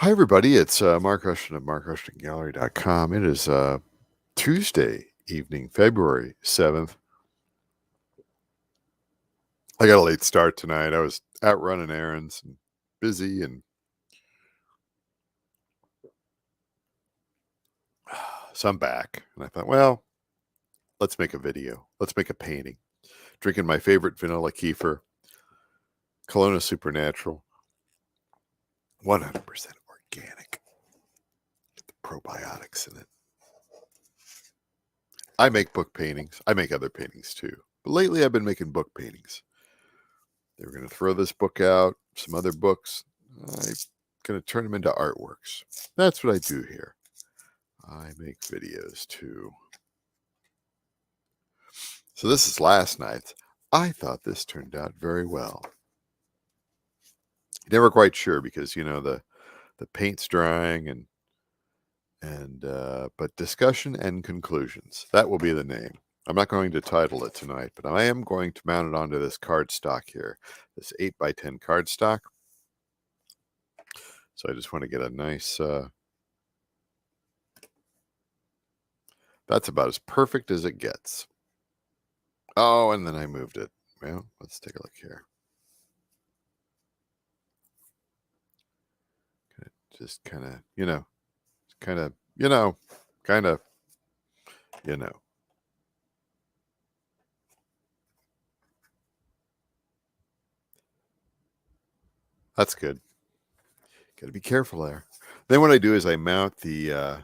Hi, everybody. It's Mark Rushton of markrushtongallery.com. It is Tuesday evening, February 7th. I got a late start tonight. I was out running errands and busy, and so I'm back. And I thought, well, let's make a video. Let's make a painting. Drinking my favorite vanilla kefir, Kelowna Supernatural, 100% organic. Get the probiotics in it. I make book paintings. I make other paintings too. But lately I've been making book paintings. They were going to throw this book out, some other books. I'm going to turn them into artworks. That's what I do here. I make videos too. So this is last night's. I thought this turned out very well. Never quite sure because the paint's drying but discussion and conclusions. That will be the name. I'm not going to title it tonight, but I am going to mount it onto this cardstock here, this 8x10 cardstock. So I just want to get a nice, that's about as perfect as it gets. Oh, and then I moved it. Well, let's take a look here. Just kind of, That's good. Got to be careful there. Then what I do is I mount the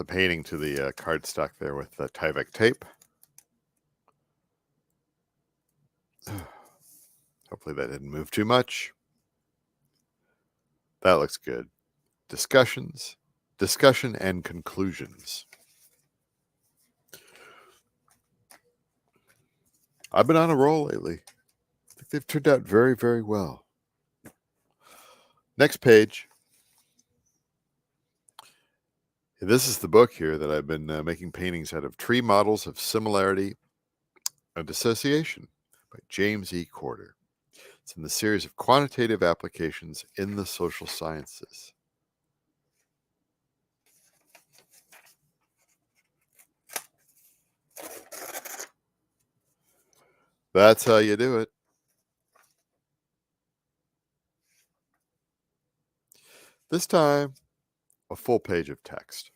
painting to the cardstock there with the Tyvek tape. Hopefully that didn't move too much. That looks good. Discussion and conclusions. I've been on a roll lately. I think they've turned out very, very well. Next page. This is the book here that I've been making paintings out of. Tree Models of Similarity and Dissociation by James E. Corder. It's in the series of quantitative applications in the social sciences. That's how you do it. This time, a full page of text.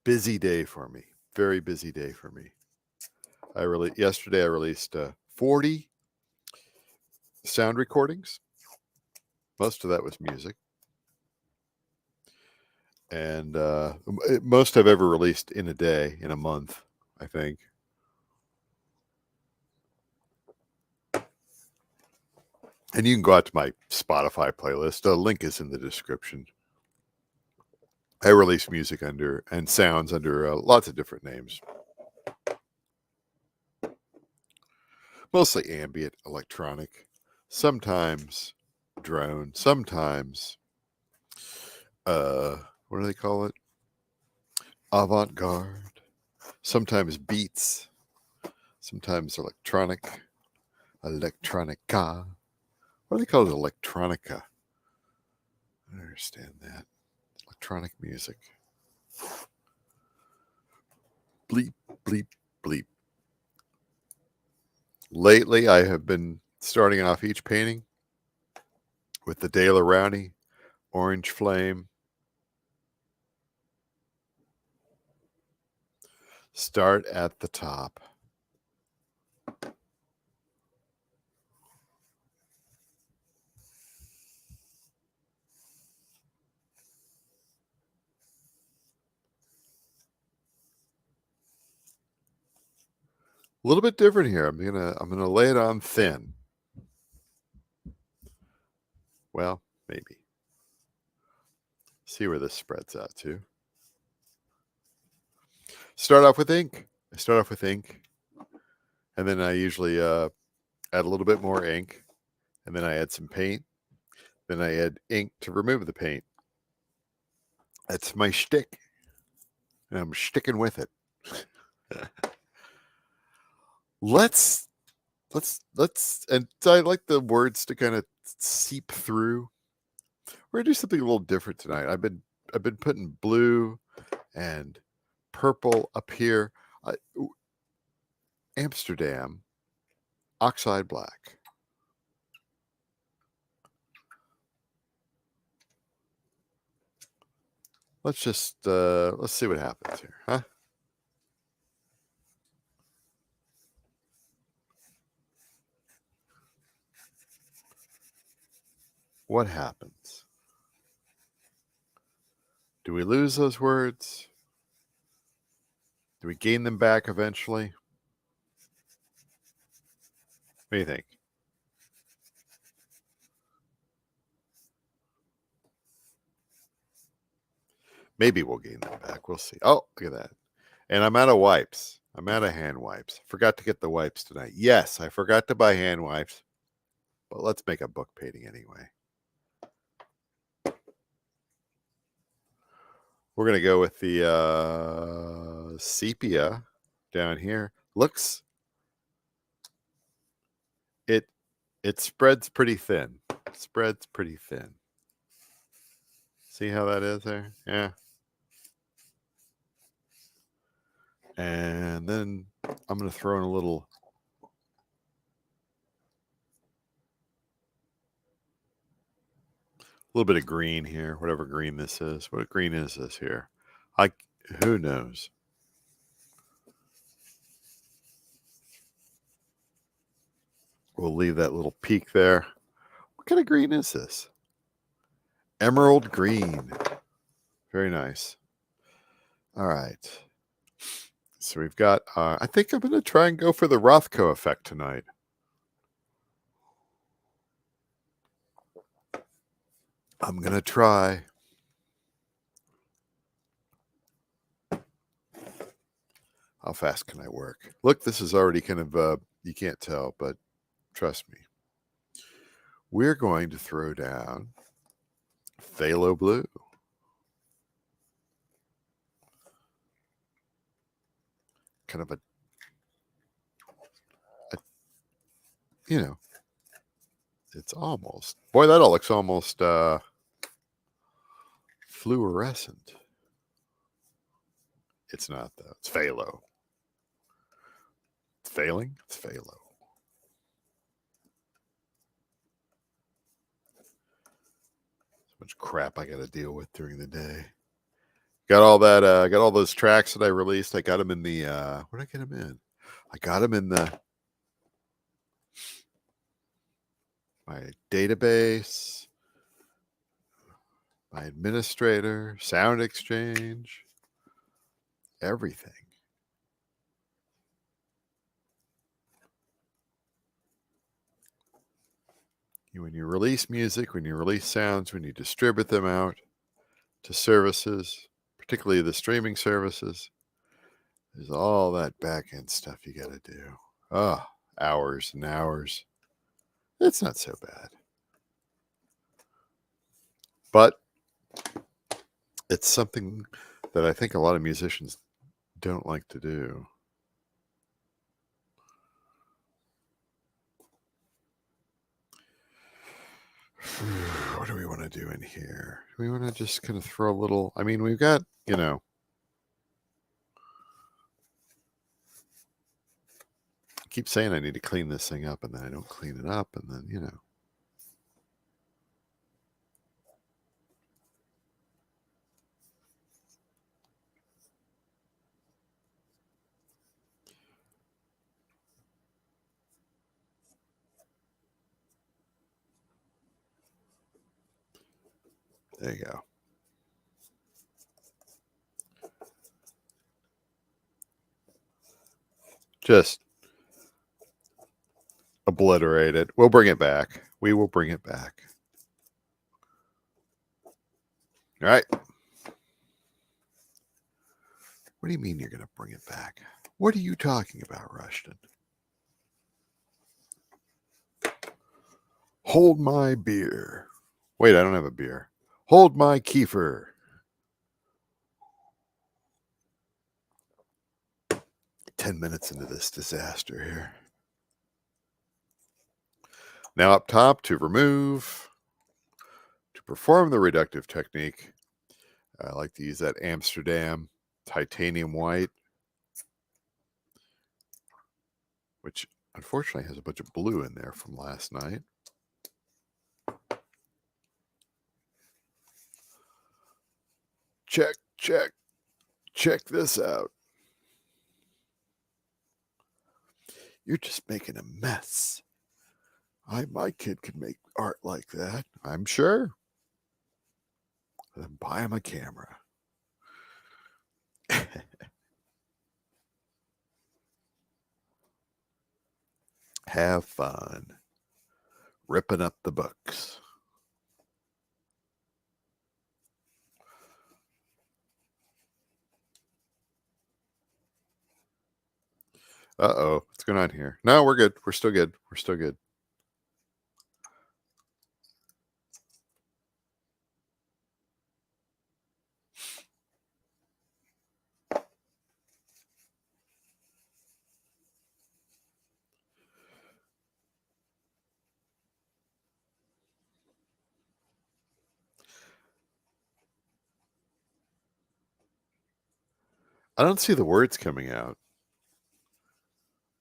Busy day for me. Very busy day for me. Yesterday I released 40 sound recordings. Most of that was music. And most I've ever released in a day, in a month, I think. And you can go out to my Spotify playlist. The link is in the description. I release music and sounds under lots of different names. Mostly ambient, electronic, sometimes drone, sometimes, what do they call it? Avant-garde, sometimes beats, sometimes electronica. What do they call it? Electronica. I don't understand that. Electronic music. Bleep, bleep, bleep. Lately, I have been starting off each painting with the De La Rowney Orange Flame. Start at the top. A little bit different here. I'm gonna lay it on thin. Well, maybe. See where this spreads out to. Start off with ink. I start off with ink, and then I usually add a little bit more ink, and then I add some paint. Then I add ink to remove the paint. That's my shtick. And I'm sticking with it. let's, and I like the words to kind of seep through. We're gonna do something a little different tonight. I've been putting blue and purple up here. Amsterdam Oxide Black. Let's just let's see what happens here, huh? What happens? Do we lose those words? Do we gain them back eventually? What do you think? Maybe we'll gain them back. We'll see. Oh, look at that. And I'm out of wipes. I'm out of hand wipes. Forgot to get the wipes tonight. Yes, I forgot to buy hand wipes. But let's make a book painting anyway. We're going to go with the sepia down here. Looks, it spreads pretty thin. Spreads pretty thin. See how that is there? Yeah. And then I'm going to throw in a little bit of green here, whatever green this is. What green is this here? Who knows? We'll leave that little peak there. What kind of green is this? Emerald green. Very nice. All right. So we've got, I think I'm going to try and go for the Rothko effect tonight. I'm going to try. How fast can I work? Look, this is already kind of, you can't tell, but trust me. We're going to throw down phthalo blue. Kind of a you know, it's almost, boy, that all looks almost fluorescent. It's not though. It's phthalo. It's failing. It's phthalo. So much crap I got to deal with during the day. Got all that. Got all those tracks that I released. I got them in the. Where did I get them in? I got them in my database, my administrator, Sound Exchange, everything. When you release music, when you release sounds, when you distribute them out to services, particularly the streaming services, there's all that back end stuff you got to do. Oh, hours and hours. It's not so bad. But it's something that I think a lot of musicians don't like to do. What do we want to do in here? Do we want to just kind of throw a little, I mean, we've got, I keep saying I need to clean this thing up, and then I don't clean it up, and then, There you go. Just obliterate it. We'll bring it back. We will bring it back. All right. What do you mean you're going to bring it back? What are you talking about, Rushton? Hold my beer. Wait, I don't have a beer. Hold my kefir. 10 minutes into this disaster here. Now up top to remove, to perform the reductive technique, I like to use that Amsterdam titanium white, which unfortunately has a bunch of blue in there from last night. Check, check, check this out. You're just making a mess. My kid could make art like that, I'm sure. Then buy him a camera. Have fun ripping up the books. Uh-oh, what's going on here? No, we're good. We're still good. We're still good. I don't see the words coming out.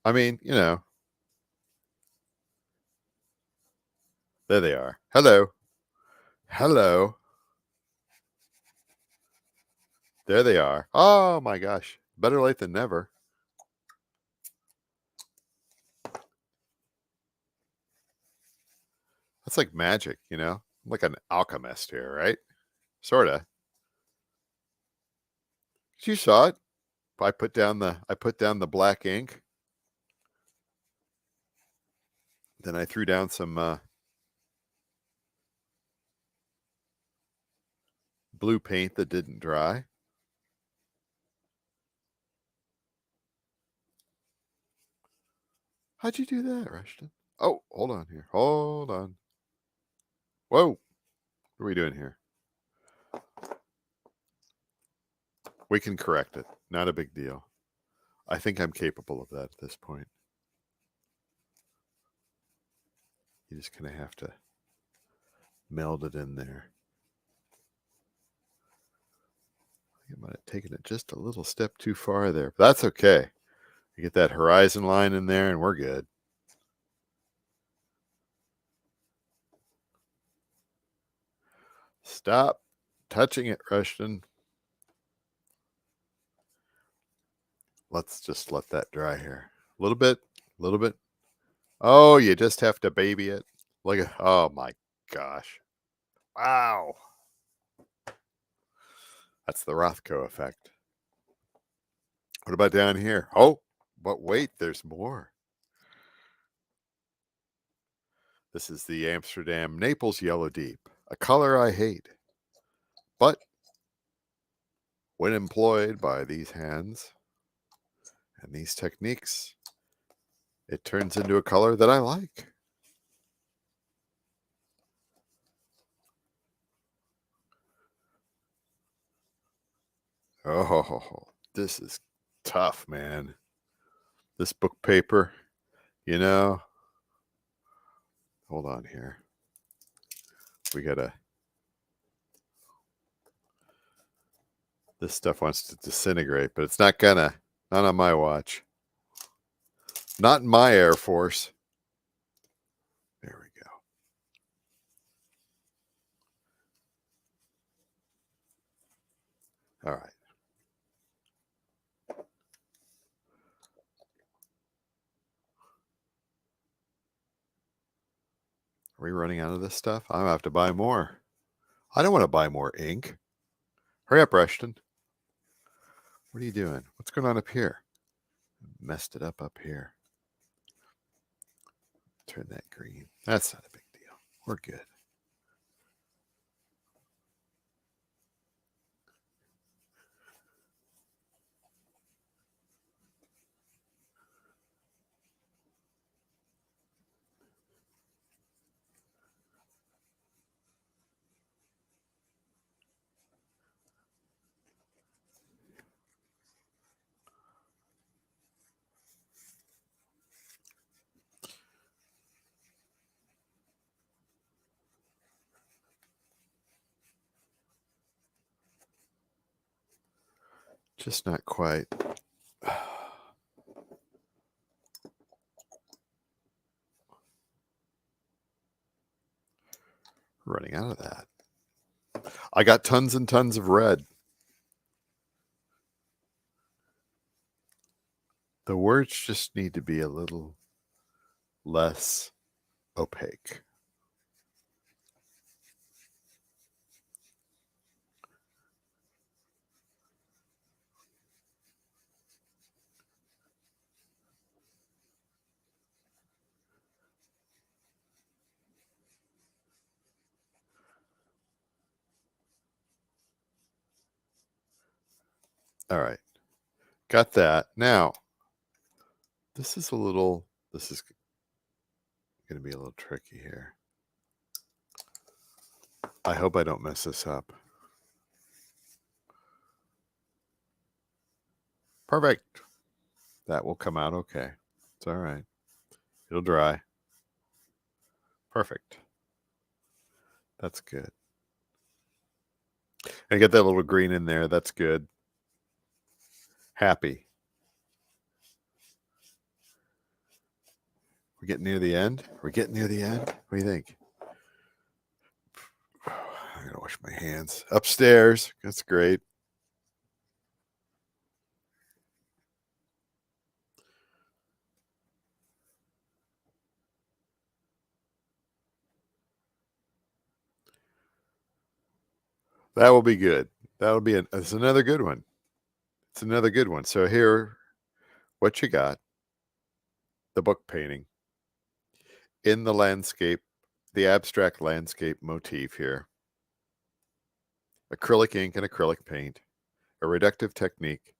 I mean, you know. There they are. Hello. Hello. There they are. Oh my gosh. Better late than never. That's like magic, you know? I'm like an alchemist here, right? Sorta. You saw it. I put down the black ink. Then I threw down some blue paint that didn't dry. How'd you do that, Rushton? Oh, hold on here. Hold on. Whoa. What are we doing here? We can correct it. Not a big deal. I think I'm capable of that at this point. You just kind of have to meld it in there. I might have taken it just a little step too far there, but that's okay. You get that horizon line in there and we're good. Stop touching it, Rushton. Let's just let that dry here. A little bit, a little bit. Oh, you just have to baby it. Look at, oh my gosh. Wow. That's the Rothko effect. What about down here? Oh, but wait, there's more. This is the Amsterdam Naples Yellow Deep, a color I hate. But when employed by these hands and these techniques, it turns into a color that I like. Oh, this is tough, man. This book paper, you know. Hold on here. We gotta. This stuff wants to disintegrate, but it's not gonna. Not on my watch. Not in my Air Force. There we go. All right. Are we running out of this stuff? I'm gonna have to buy more. I don't want to buy more ink. Hurry up, Rushton. What are you doing? What's going on up here? Messed it up here. Turn that green. That's not a big deal. We're good. Just not quite. Running out of that. I got tons and tons of red. The words just need to be a little less opaque. All right. Got that. Now, this is going to be a little tricky here. I hope I don't mess this up. Perfect. That will come out okay. It's all right. It'll dry. Perfect. That's good. And get that little green in there. That's good. Happy. We're getting near the end. We're getting near the end. What do you think? I'm going to wash my hands. Upstairs. That's great. That will be good. That'll be it's another good one. It's another good one. So here, what you got? The book painting in the landscape, the abstract landscape motif here. Acrylic ink and acrylic paint, a reductive technique,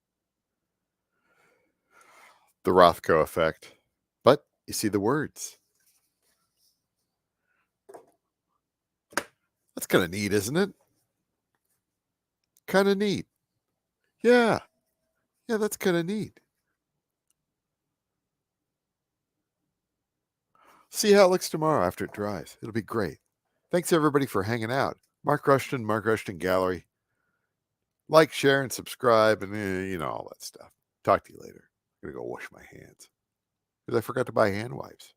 the Rothko effect. But you see the words. That's kind of neat, isn't it? Kind of neat. Yeah. Yeah, that's kind of neat. See how it looks tomorrow after it dries. It'll be great. Thanks, everybody, for hanging out. Mark Rushton, Mark Rushton Gallery. Like, share, and subscribe, and all that stuff. Talk to you later. I'm going to go wash my hands because I forgot to buy hand wipes.